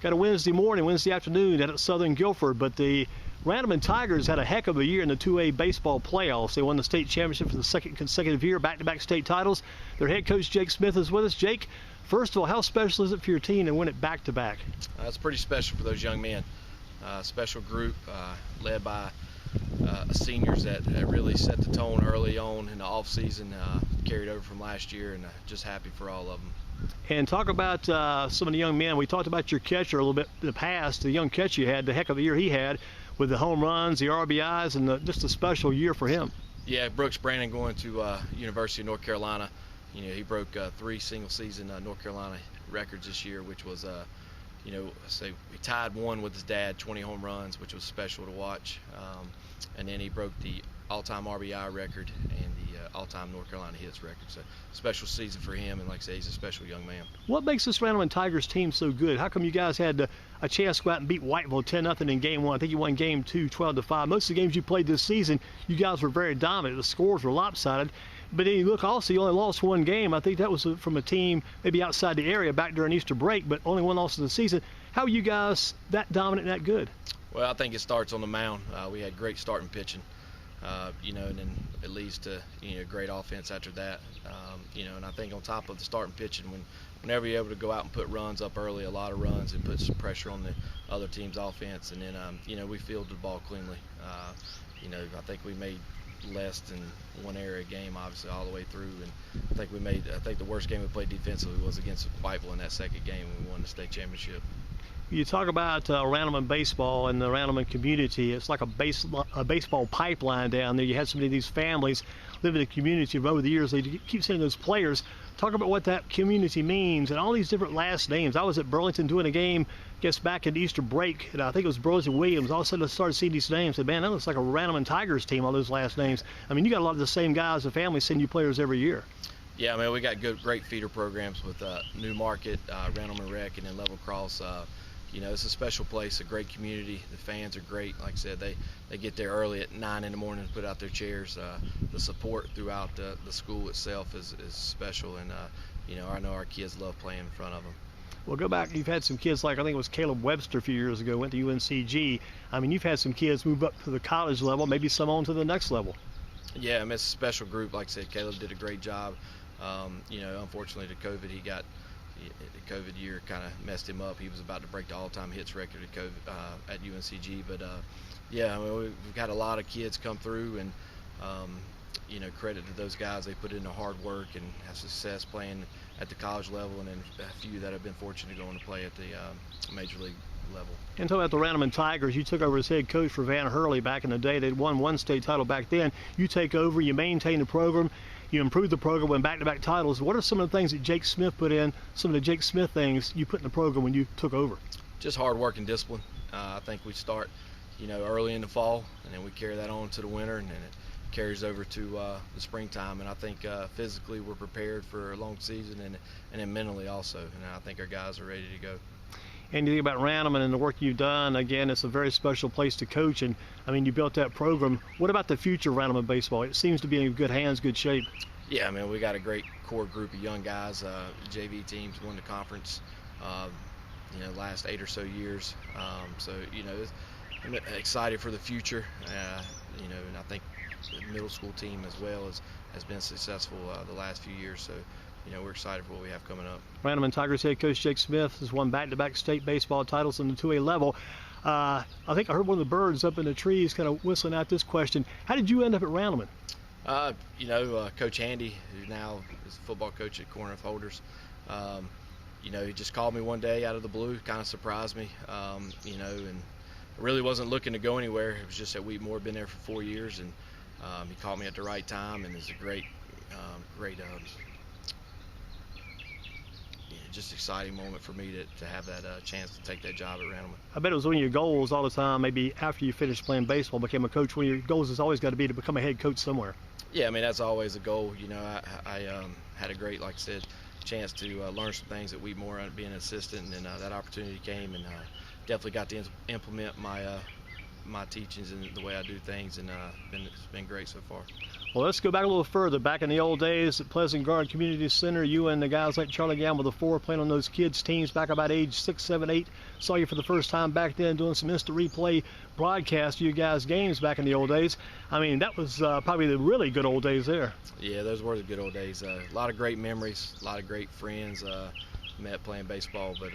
got a Wednesday afternoon at Southern Guilford, but the Randleman Tigers had a heck of a year in the 2A baseball playoffs. They won the state championship for the second consecutive year, back-to-back state titles. Their head coach, Jake Smith, is with us. Jake, first of all, how special is it for your team to win it back-to-back? It's pretty special for those young men. Special group led by seniors that really set the tone early on in the off-season, carried over from last year, and just happy for all of them. And talk about some of the young men. We talked about your catcher a little bit in the past, the young catcher you had, the heck of a year he had with the home runs, the RBIs, and just a special year for him. Yeah, Brooks Brandon going to University of North Carolina. You know, he broke 3 single-season North Carolina records this year, which was, you know, say he tied one with his dad, 20 home runs, which was special to watch. And then he broke the all-time RBI record and the all-time North Carolina hits record. So special season for him, and like I say, he's a special young man. What makes this Randleman Tigers team so good? How come you guys had a chance to go out and beat Whiteville 10-0 in game 1? I think you won game 2 12-5. Most of the games you played this season, you guys were very dominant. The scores were lopsided. But then you look also, you only lost 1 game. I think that was from a team maybe outside the area back during Easter break, but only 1 loss in the season. How are you guys that dominant and that good? Well, I think it starts on the mound. We had great starting pitching. You know, and then it leads to, you know, great offense after that. You know, and I think on top of the starting pitching, whenever you're able to go out and put runs up early, a lot of runs, and put some pressure on the other team's offense, and then, you know, we fielded the ball cleanly. You know, I think we made less than 1 error a game, obviously, all the way through. And I think the worst game we played defensively was against Whiteville in that second game when we won the state championship. You talk about Randleman baseball and the Randleman community. It's like a baseball pipeline down there. You had so many of these families live in the community over the years. They keep sending those players. Talk about what that community means and all these different last names. I was at Burlington doing a game, I guess back in Easter break, and I think it was Burlington Williams. All of a sudden I started seeing these names. I said, man, that looks like a Randleman Tigers team, all those last names. I mean, you got a lot of the same guys and families sending you players every year. Yeah, I mean, we got great feeder programs with New Market, Randleman Rec, and then Level Cross. You know, it's a special place, a great community. The fans are great. Like I said, they get there early at 9 in the morning to put out their chairs. The support throughout the school itself is special, and you know, I know our kids love playing in front of them. Well, go back. You've had some kids, like I think it was Caleb Webster a few years ago, went to UNCG. I mean, you've had some kids move up to the college level, maybe some on to the next level. Yeah, I mean, it's a special group. Like I said, Caleb did a great job. You know, unfortunately, the COVID year kind of messed him up. He was about to break the all-time hits record at UNCG. But yeah, I mean, we've got a lot of kids come through, and you know, credit to those guys. They put in the hard work and have success playing at the college level, and then a few that have been fortunate to go on to play at the major league level. And talking about the Randleman Tigers, you took over as head coach for Van Hurley back in the day. They'd won 1 state title back then. You take over, you maintain the program, you improve the program, win back-to-back titles. What are some of the things that Jake Smith put in, some of the Jake Smith things you put in the program when you took over? Just hard work and discipline. I think we start, you know, early in the fall, and then we carry that on to the winter, and then it carries over to the springtime. And I think physically we're prepared for a long season, and then mentally also. And I think our guys are ready to go. And you think about Randleman and the work you've done, again, it's a very special place to coach. And, I mean, you built that program. What about the future of Randleman baseball? It seems to be in good hands, good shape. Yeah, I mean, we got a great core group of young guys. JV teams won the conference, you know, last 8 or so years. So, you know, I'm excited for the future. You know, and I think the middle school team as well has been successful the last few years. So, you know, we're excited for what we have coming up. Randleman Tigers head coach Jake Smith has won back-to-back state baseball titles in the 2A level. I think I heard one of the birds up in the trees kind of whistling out this question. How did you end up at Randleman? You know, Coach Handy, who now is a football coach at Corinth Holders, you know, he just called me one day out of the blue, kind of surprised me, you know, and I really wasn't looking to go anywhere. It was just that Wheatmore had been there for 4 years, and he called me at the right time, and it's a great just exciting moment for me to have that chance to take that job at Randleman. I bet it was one of your goals all the time, maybe after you finished playing baseball, became a coach. One of your goals has always got to be to become a head coach somewhere. Yeah, I mean, that's always a goal. You know, I had a great, like I said, chance to learn some things at Wheatmore, being an assistant, and that opportunity came, and definitely got to implement my my teachings and the way I do things, and it's been great so far. Well, let's go back a little further. Back in the old days at Pleasant Garden Community Center, you and the guys like Charlie Gamble, the four, playing on those kids' teams back about age 6, 7, 8. Saw you for the first time back then doing some instant replay broadcast of you guys' games back in the old days. I mean, that was probably the really good old days there. Yeah, those were the good old days. A lot of great memories, a lot of great friends met playing baseball. But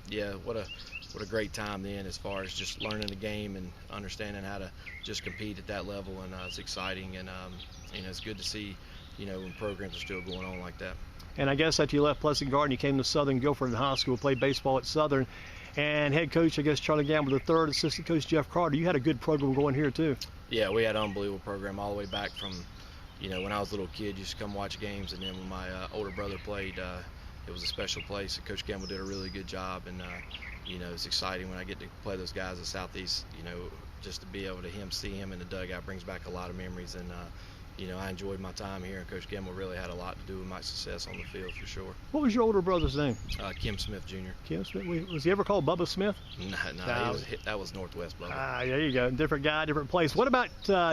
yeah, what a great time then, as far as just learning the game and understanding how to just compete at that level. And it's exciting, and it's good to see, when programs are still going on like that. And I guess after you left Pleasant Garden, you came to Southern Guilford High School, played baseball at Southern, and head coach, I guess, Charlie Gamble III, assistant coach Jeff Carter. You had a good program going here too. Yeah, we had an unbelievable program all the way back from, when I was a little kid, used to come watch games, and then when my older brother played, it was a special place. And Coach Gamble did a really good job, and it's exciting when I get to play those guys at Southeast. Just to be able to see him in the dugout brings back a lot of memories, and I enjoyed my time here, and Coach Gamble really had a lot to do with my success on the field for sure. What was your older brother's name? Kim Smith Jr. Kim Smith. Was he ever called Bubba Smith? No, that was Northwest Bubba. There you go. Different guy, different place. What about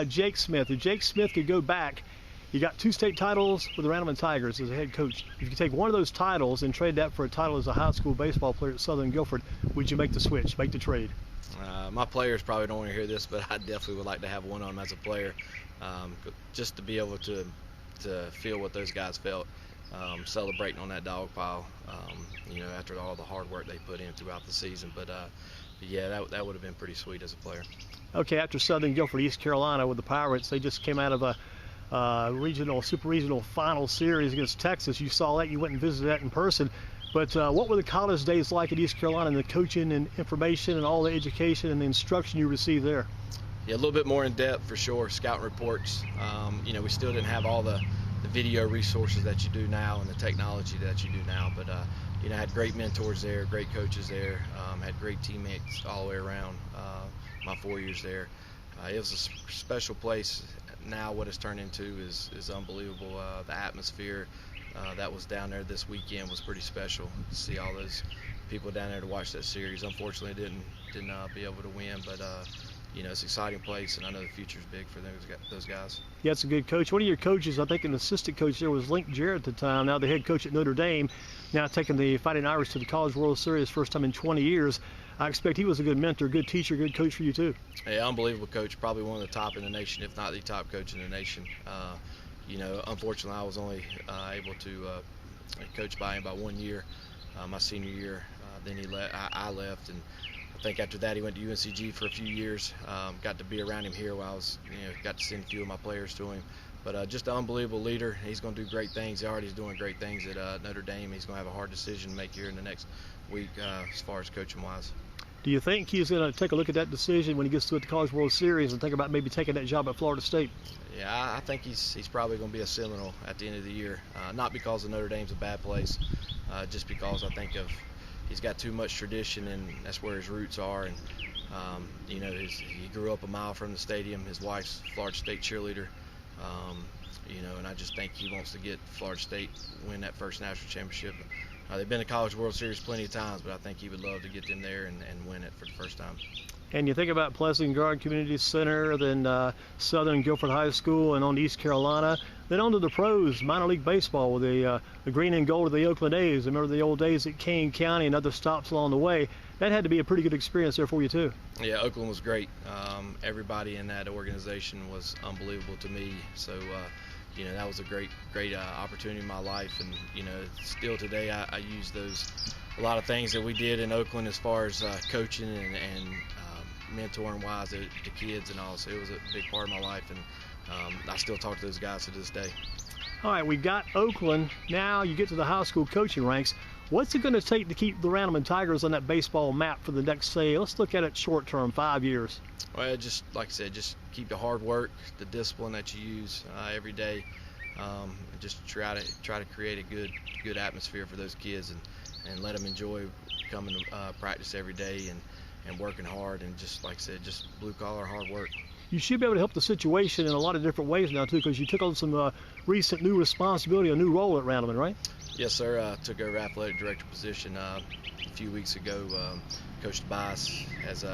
Jake Smith? If Jake Smith could go back, you got 2 state titles with the Randleman Tigers as a head coach. If you could take one of those titles and trade that for a title as a high school baseball player at Southern Guilford, would you make the switch, make the trade? My players probably don't want to hear this, but I definitely would like to have one on them as a player, just to be able to feel what those guys felt, celebrating on that dog pile, after all the hard work they put in throughout the season. But yeah, that would have been pretty sweet as a player. Okay, after Southern Guilford, East Carolina with the Pirates, they just came out of a super regional final series against Texas. You saw that, you went and visited that in person. But what were the college days like at East Carolina, and the coaching and information and all the education and the instruction you received there? Yeah, a little bit more in depth for sure. Scouting reports. We still didn't have all the video resources that you do now and the technology that you do now. But I had great mentors there, great coaches there, had great teammates all the way around my 4 years there. It was a special place. Now what it's turned into is unbelievable. The atmosphere that was down there this weekend was pretty special. To see all those people down there to watch that series. Unfortunately, didn't be able to win, but it's an exciting place, and I know the future's big for those guys. Yeah, it's a good coach. One of your coaches, I think an assistant coach there, was Link Jarrett at the time, now the head coach at Notre Dame, now taking the Fighting Irish to the College World Series, first time in 20 years. I expect he was a good mentor, good teacher, good coach for you too. Yeah, unbelievable coach, probably one of the top in the nation, if not the top coach in the nation. Unfortunately, I was only able to coach by him about 1 year, my senior year. Then I left, and I think after that he went to UNCG for a few years. Got to be around him here while I was, got to send a few of my players to him. But just an unbelievable leader. He's going to do great things. He already is doing great things at Notre Dame. He's going to have a hard decision to make here in the next week as far as coaching-wise. Do you think he's going to take a look at that decision when he gets to the College World Series and think about maybe taking that job at Florida State? Yeah, I think he's probably going to be a Seminole at the end of the year. Not because Notre Dame's a bad place, just because I think he's got too much tradition, and that's where his roots are. And he grew up a mile from the stadium. His wife's Florida State cheerleader. And I just think he wants to get Florida State win that first national championship. They've been to College World Series plenty of times, but I think he would love to get them there and win it for the first time. And you think about Pleasant Garden Community Center, then Southern Guilford High School, and on to East Carolina, then on to the pros, minor league baseball with the green and gold of the Oakland A's. Remember the old days at Kane County and other stops along the way. That had to be a pretty good experience there for you too. Yeah, Oakland was great. Everybody in that organization was unbelievable to me. So, that was a great opportunity in my life. And, still today I use a lot of things that we did in Oakland as far as coaching and mentoring wise to kids and all. So it was a big part of my life, and I still talk to those guys to this day. All right, we got Oakland. Now you get to the high school coaching ranks. What's it going to take to keep the Randleman Tigers on that baseball map for the next, say, let's look at it short term, 5 years? Well, just like I said, just keep the hard work, the discipline that you use every day. Just try to create a good atmosphere for those kids, and let them enjoy coming to practice every day and working hard, and just like I said, just blue collar hard work. You should be able to help the situation in a lot of different ways now too, because you took on some recent new responsibility, a new role at Randleman, right? Yes, sir. Took over athletic director position a few weeks ago. Coach Tobias has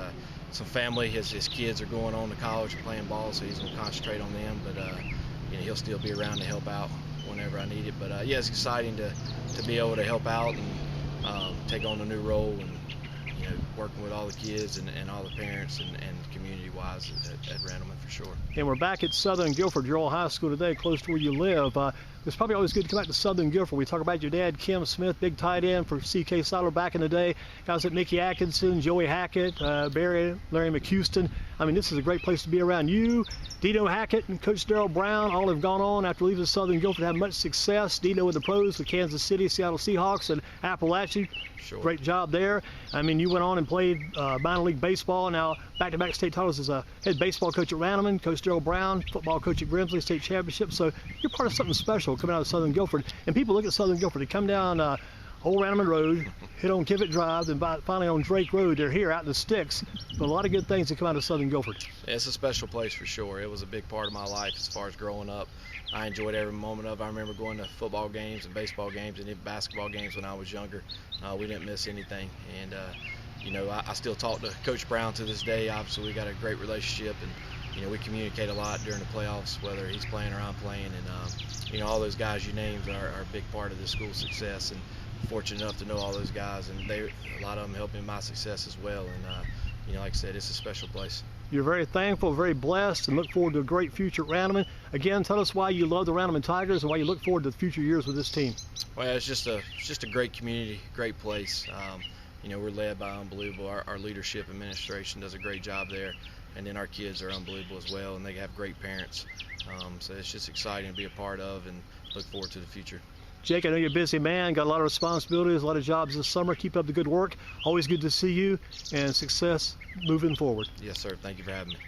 some family. His kids are going on to college and playing ball, so he's going to concentrate on them. But he'll still be around to help out whenever I need it. But yeah, it's exciting to be able to help out and take on a new role, and working with all the kids and all the parents and community-wise at Randleman for sure. And we're back at Southern Guilford, your old high school today, close to where you live. It's probably always good to come back to Southern Guilford. We talk about your dad, Kim Smith, big tight end for C.K. Siler back in the day. Guys like Mickey Atkinson, Joey Hackett, Larry McHouston. I mean, this is a great place to be around. You, Dino Hackett, and Coach Darrell Brown all have gone on after leaving Southern Guilford, had much success. Dino with the pros with Kansas City, Seattle Seahawks, and Appalachia. Sure. Great job there. I mean, you went on and played minor league baseball. Now back-to-back state titles as a head baseball coach at Randleman, Coach Darrell Brown, football coach at Grimsley State Championship. So you're part of something special coming out of Southern Guilford. And people look at Southern Guilford. They come down Old Randleman Road, hit on Kivett Drive, and finally on Drake Road. They're here out in the sticks. But a lot of good things that come out of Southern Guilford. It's a special place for sure. It was a big part of my life as far as growing up. I enjoyed every moment of it. I remember going to football games and baseball games and even basketball games when I was younger. We didn't miss anything. And, I still talk to Coach Brown to this day. Obviously, we got a great relationship, and, we communicate a lot during the playoffs, whether he's playing or I'm playing. And, all those guys you named are a big part of the school's success. And fortunate enough to know all those guys, and a lot of them helped me in my success as well. And, like I said, it's a special place. You're very thankful, very blessed, and look forward to a great future at Randleman. Again, tell us why you love the Randleman Tigers and why you look forward to the future years with this team. Well, it's just a great community, great place. We're led by unbelievable. Our leadership administration does a great job there, and then our kids are unbelievable as well, and they have great parents. So it's just exciting to be a part of, and look forward to the future. Jake, I know you're a busy man, got a lot of responsibilities, a lot of jobs this summer. Keep up the good work. Always good to see you, and success moving forward. Yes, sir. Thank you for having me.